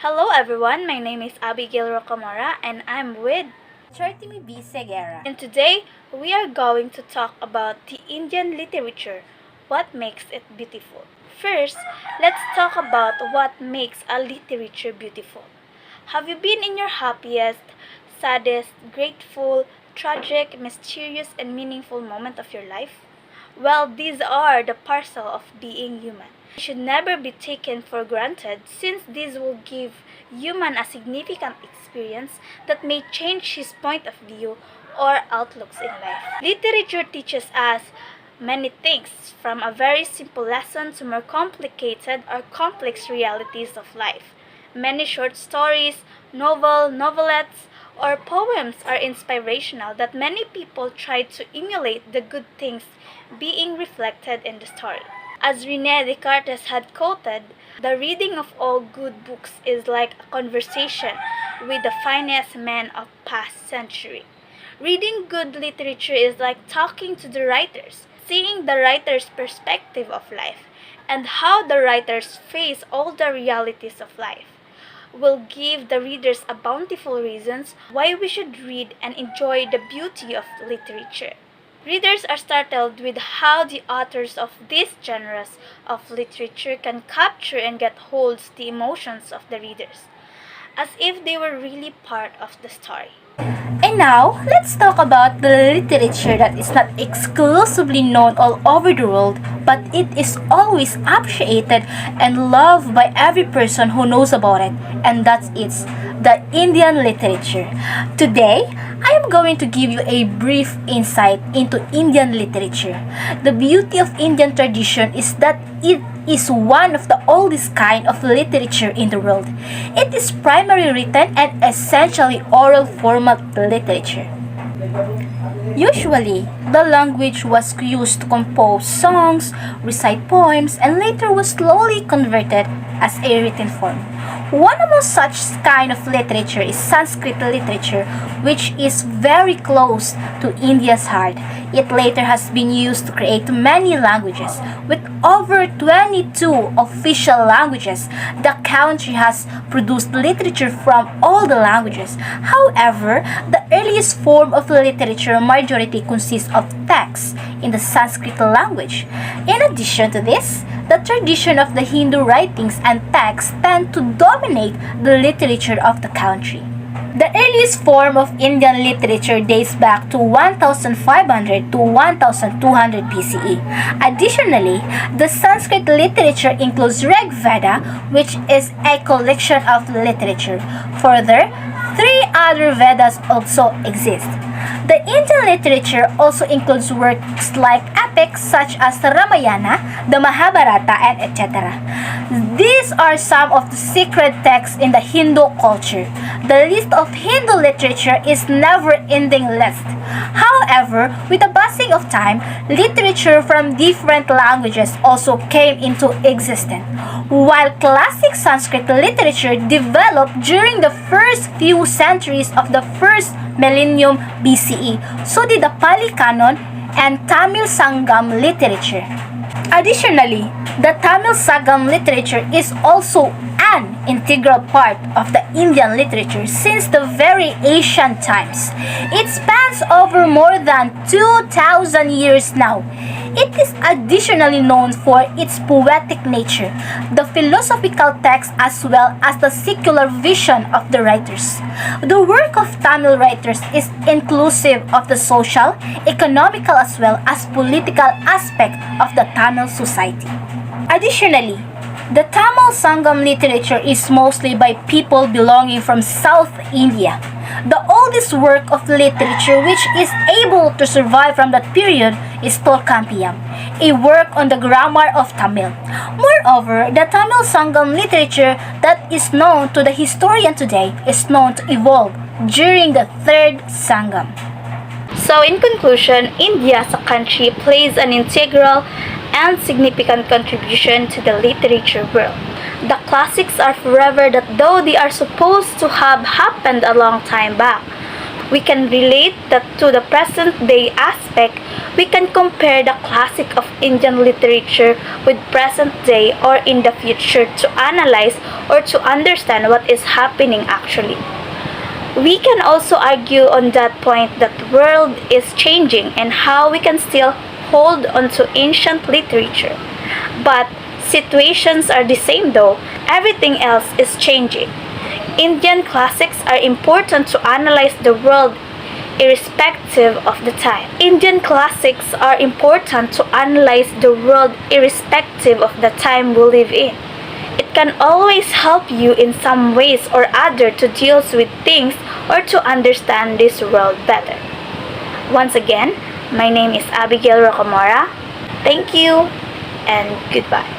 Hello everyone, my name is Abigail Rocamora and I'm with Chartimi B. Segura. and today we are going to talk about the Indian literature, what makes it beautiful. First, let's talk about what makes a literature beautiful. Have you been in your happiest, saddest, grateful, tragic, mysterious and meaningful moment of your life? Well, these are the parcel of being human. They should never be taken for granted since these will give human a significant experience that may change his point of view or outlooks in life. Literature teaches us many things, from a very simple lesson to more complicated or complex realities of life. Many short stories, novelettes, or poems are inspirational that many people try to emulate the good things being reflected in the story. As Rene Descartes had quoted, the reading of all good books is like a conversation with the finest men of past century. Reading good literature is like talking to the writers, seeing the writer's perspective of life, and how the writers face all the realities of life will give the readers a bountiful reasons why we should read and enjoy the beauty of literature. Readers are startled with how the authors of these genres of literature can capture and get holds the emotions of the readers, as if they were really part of the story. And now, let's talk about the literature that is not exclusively known all over the world, but it is always appreciated and loved by every person who knows about it, and that's the Indian literature. Today, I am going to give you a brief insight into Indian literature. The beauty of Indian tradition is that it is one of the oldest kind of literature in the world. It is primarily written and essentially oral format literature. Usually, the language was used to compose songs, recite poems, and later was slowly converted as a written form. One among such kind of literature is Sanskrit literature, which is very close to India's heart. It later has been used to create many languages. With over 22 official languages, the country has produced literature from all the languages. However, the earliest form of literature majority consists of texts in the Sanskrit language. In addition to this, the tradition of the Hindu writings and texts tend to dominate the literature of the country. The earliest form of Indian literature dates back to 1500 to 1200 BCE. Additionally, the Sanskrit literature includes Rig Veda, which is a collection of literature. Further, three other Vedas also exist. The Indian literature also includes works like epics such as the Ramayana, the Mahabharata, and etc. These are some of the sacred texts in the Hindu culture. The list of Hindu literature is never-ending list. However, with the passing of time, literature from different languages also came into existence. While classic Sanskrit literature developed during the first few centuries of the first millennium BCE, so did the Pali Canon and Tamil Sangam literature. Additionally, the Tamil Sangam literature is also an integral part of the Indian literature since the very ancient times. It spans over more than 2,000 years now. It is additionally known for its poetic nature, the philosophical text as well as the secular vision of the writers. The work of Tamil writers is inclusive of the social, economical as well as political aspect of the Tamil society. Additionally, the Tamil Sangam literature is mostly by people belonging from South India. The oldest work of literature which is able to survive from that period is Tolkappiyam, a work on the grammar of Tamil. Moreover, the Tamil Sangam literature that is known to the historian today is known to evolve during the Third Sangam. So, in conclusion, India as a country plays an integral and significant contribution to the literature world. The classics are forever that though they are supposed to have happened a long time back. We can relate that to the present day aspect. We can compare the classic of Indian literature with present day or in the future to analyze or to understand what is happening actually. We can also argue on that point that the world is changing and how we can still hold on to ancient literature. But situations are the same though. Everything else is changing. Indian classics are important to analyze the world irrespective of the time. Indian classics are important to analyze the world irrespective of the time we live in. It can always help you in some ways or other to deal with things or to understand this world better. Once again, my name is Abigail Rocamora. Thank you and goodbye.